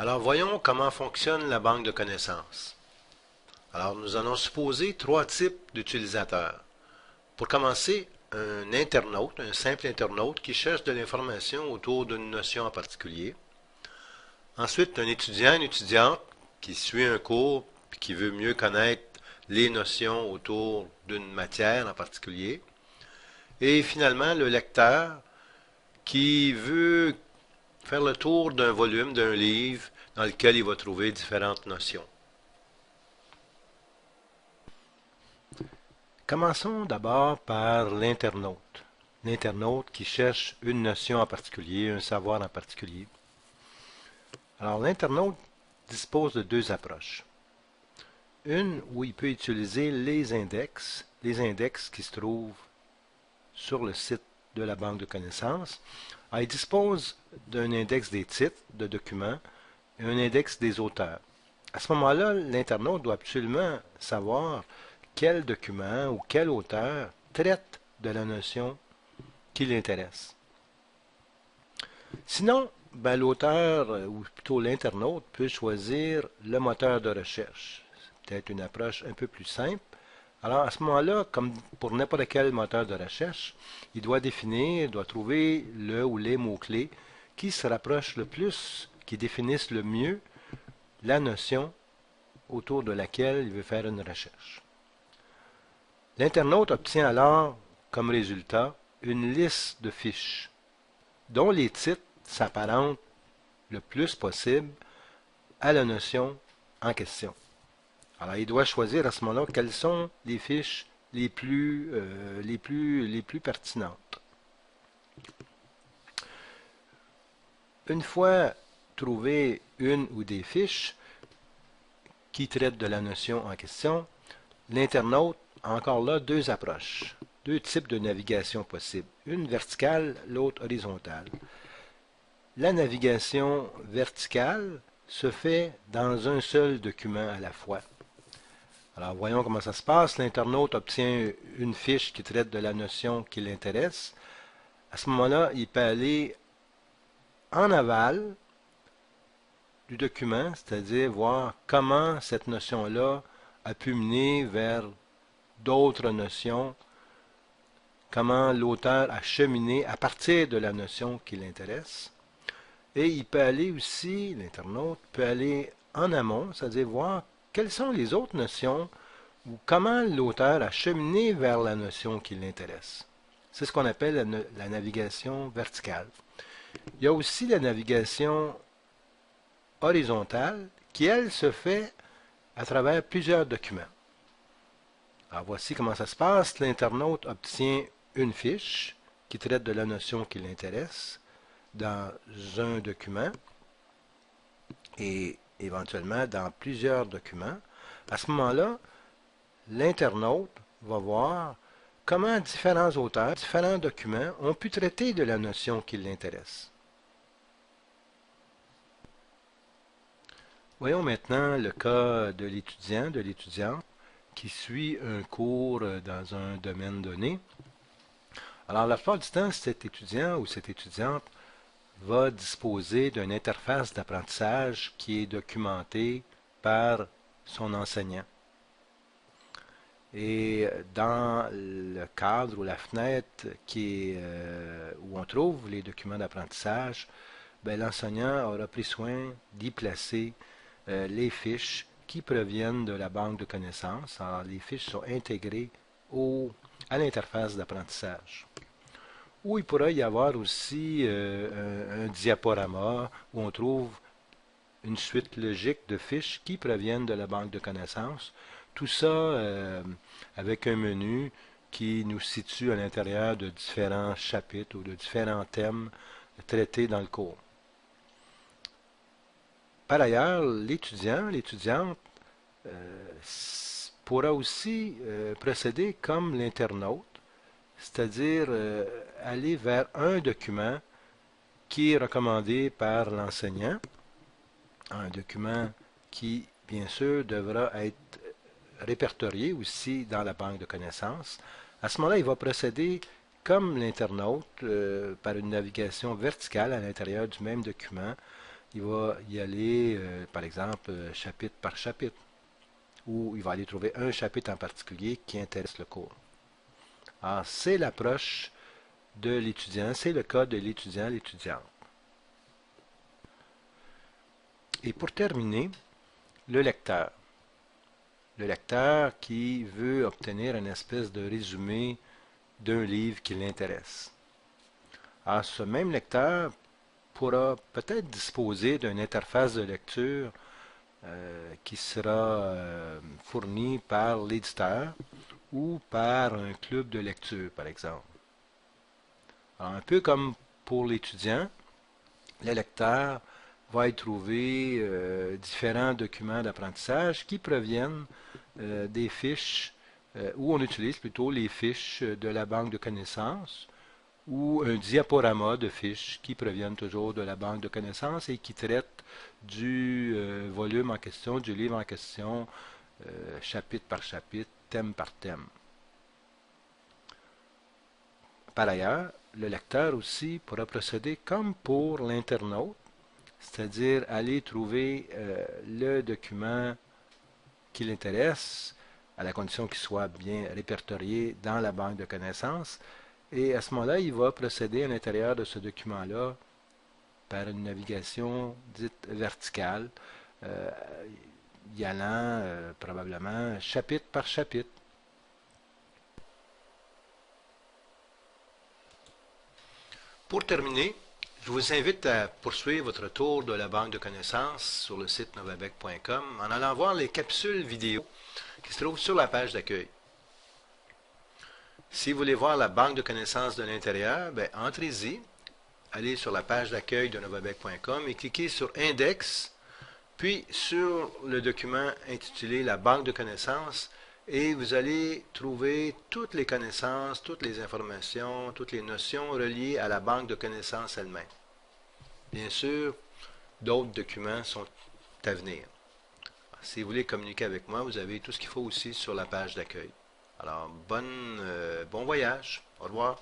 Alors voyons comment fonctionne la banque de connaissances. Alors nous allons supposer trois types d'utilisateurs. Pour commencer, un internaute, un simple internaute qui cherche de l'information autour d'une notion en particulier. Ensuite, un étudiant, une étudiante qui suit un cours et qui veut mieux connaître les notions autour d'une matière en particulier. Et finalement, le lecteur qui veut faire le tour d'un volume, d'un livre dans lequel il va trouver différentes notions. Commençons d'abord par l'internaute. L'internaute qui cherche une notion en particulier, un savoir en particulier. Alors l'internaute dispose de deux approches. Une où il peut utiliser les index qui se trouvent sur le site de la banque de connaissances. Alors, il dispose d'un index des titres de documents et un index des auteurs. À ce moment-là, l'internaute doit absolument savoir quel document ou quel auteur traite de la notion qui l'intéresse. Sinon, l'auteur, ou plutôt l'internaute, peut choisir le moteur de recherche. C'est peut-être une approche un peu plus simple. Alors, à ce moment-là, comme pour n'importe quel moteur de recherche, il doit doit trouver le ou les mots-clés qui se rapprochent le plus, qui définissent le mieux la notion autour de laquelle il veut faire une recherche. L'internaute obtient alors comme résultat une liste de fiches dont les titres s'apparentent le plus possible à la notion en question. Alors, il doit choisir à ce moment-là quelles sont les fiches les plus pertinentes. Une fois trouvé une ou des fiches qui traitent de la notion en question, l'internaute a encore là deux approches, deux types de navigation possibles, une verticale, l'autre horizontale. La navigation verticale se fait dans un seul document à la fois. Alors voyons comment ça se passe. L'internaute obtient une fiche qui traite de la notion qui l'intéresse. À ce moment-là, il peut aller en aval du document, c'est-à-dire voir comment cette notion-là a pu mener vers d'autres notions, comment l'auteur a cheminé à partir de la notion qui l'intéresse. Et il peut aller aussi, l'internaute peut aller en amont, c'est-à-dire voir quelles sont les autres notions ou comment l'auteur a cheminé vers la notion qui l'intéresse. C'est ce qu'on appelle la navigation verticale. Il y a aussi la navigation horizontale qui, elle, se fait à travers plusieurs documents. Alors voici comment ça se passe. L'internaute obtient une fiche qui traite de la notion qui l'intéresse dans un document et éventuellement dans plusieurs documents. À ce moment-là, l'internaute va voir comment différents auteurs, différents documents ont pu traiter de la notion qui l'intéresse. Voyons maintenant le cas de l'étudiant, de l'étudiante qui suit un cours dans un domaine donné. Alors, la plupart du temps, cet étudiant ou cette étudiante va disposer d'une interface d'apprentissage qui est documentée par son enseignant. Et dans le cadre ou la fenêtre où on trouve les documents d'apprentissage, l'enseignant aura pris soin d'y placer les fiches qui proviennent de la banque de connaissances. Alors, les fiches sont intégrées à l'interface d'apprentissage. Ou il pourrait y avoir aussi un diaporama où on trouve une suite logique de fiches qui proviennent de la banque de connaissances. Tout ça avec un menu qui nous situe à l'intérieur de différents chapitres ou de différents thèmes traités dans le cours. Par ailleurs, l'étudiant, l'étudiante pourra aussi procéder comme l'internaute, c'est-à-dire aller vers un document qui est recommandé par l'enseignant, un document qui, bien sûr, devra être répertorié aussi dans la banque de connaissances. À ce moment-là, il va procéder comme l'internaute par une navigation verticale à l'intérieur du même document il va y aller, par exemple, chapitre par chapitre, ou il va aller trouver un chapitre en particulier qui intéresse le cours. Alors, c'est l'approche de l'étudiant, c'est le cas de l'étudiant, l'étudiante. Et pour terminer, le lecteur. Le lecteur qui veut obtenir une espèce de résumé d'un livre qui l'intéresse. Alors, ce même lecteur pourra peut-être disposer d'une interface de lecture qui sera fournie par l'éditeur ou par un club de lecture, par exemple. Alors, un peu comme pour l'étudiant, le lecteur va y trouver différents documents d'apprentissage qui proviennent des fiches, où on utilise plutôt les fiches de la banque de connaissances, ou un diaporama de fiches qui proviennent toujours de la banque de connaissances et qui traitent du volume en question, du livre en question, chapitre par chapitre, thème par thème. Par ailleurs, le lecteur aussi pourra procéder comme pour l'internaute, c'est-à-dire aller trouver le document qui l'intéresse, à la condition qu'il soit bien répertorié dans la banque de connaissances. Et à ce moment-là, il va procéder à l'intérieur de ce document-là par une navigation dite verticale, euh, y allant probablement chapitre par chapitre. Pour terminer, je vous invite à poursuivre votre tour de la banque de connaissances sur le site novabec.com en allant voir les capsules vidéo qui se trouvent sur la page d'accueil. Si vous voulez voir la banque de connaissances de l'intérieur, entrez-y, allez sur la page d'accueil de novabec.com et cliquez sur Index, puis sur le document intitulé La banque de connaissances, et vous allez trouver toutes les connaissances, toutes les informations, toutes les notions reliées à la banque de connaissances elle-même. Bien sûr, d'autres documents sont à venir. Si vous voulez communiquer avec moi, vous avez tout ce qu'il faut aussi sur la page d'accueil. Alors, bon voyage. Au revoir.